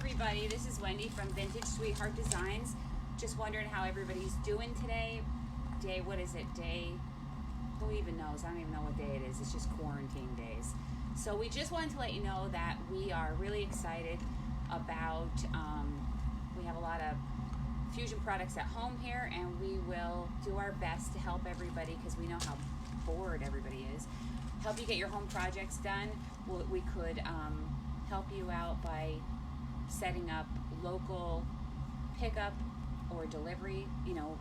everybody, this is Wendy from Vintage Sweetheart Designs. Just wondering how everybody's doing today. What is it? Who even knows? I don't even know what day it is. It's just quarantine days. So we just wanted to let you know that we are really excited about, we have a lot of fusion products at home here, and we will do our best to help everybody because we know how bored everybody is. Help you get your home projects done. We could help you out by setting up local pickup or delivery. You know,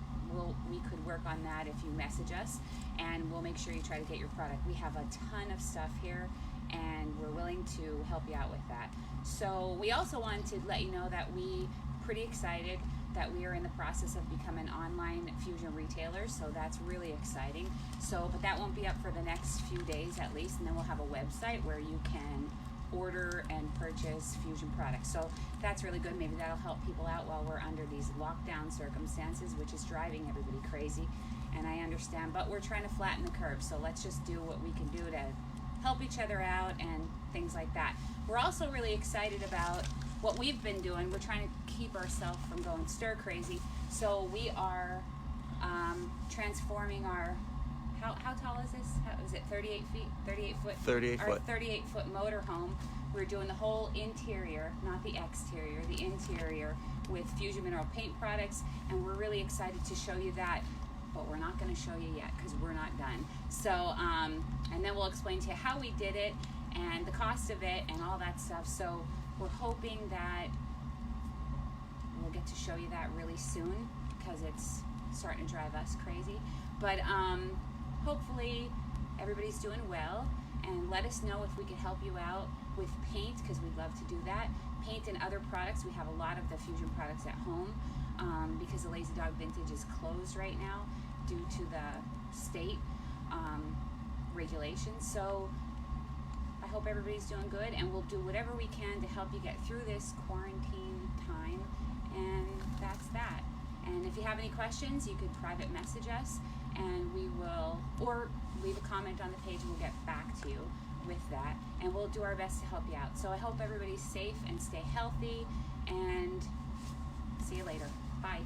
we could work on that if you message us, and we'll make sure you try to get your product. We have a ton of stuff here, and we're willing to help you out with that. So we also wanted to let you know that we pretty excited that we are in the process of becoming online fusion retailers, so that's really exciting. But that won't be up for the next few days at least, and then we'll have a website where you can order and purchase fusion products. So that's really good. Maybe that'll help people out while we're under these lockdown circumstances, which is driving everybody crazy, and I understand, but we're trying to flatten the curve, so let's just do what we can do to help each other out and things like that. We're also really excited about what we've been doing. We're trying to keep ourselves from going stir crazy, so we are transforming our, how tall is this? Is it 38 feet? 38 foot? 38 our foot. 38 foot motorhome. We're doing the whole interior, not the exterior, the interior with Fusion Mineral Paint products, and we're really excited to show you that, but we're not going to show you yet because we're not done. So, and then we'll explain to you how we did it and the cost of it and all that stuff. So we're hoping that we'll get to show you that really soon because it's starting to drive us crazy. But hopefully everybody's doing well, and let us know if we can help you out with paint because we'd love to do that. Paint and other products. We have a lot of the fusion products at home because the Lazy Dog Vintage is closed right now due to the state regulations. So I hope everybody's doing good, and we'll do whatever we can to help you get through this quarantine time, and that's that. And if you have any questions, you could private message us, and we will, or leave a comment on the page and we'll get back to you with that, and we'll do our best to help you out. So I hope everybody's safe and stay healthy, and see you later. Bye.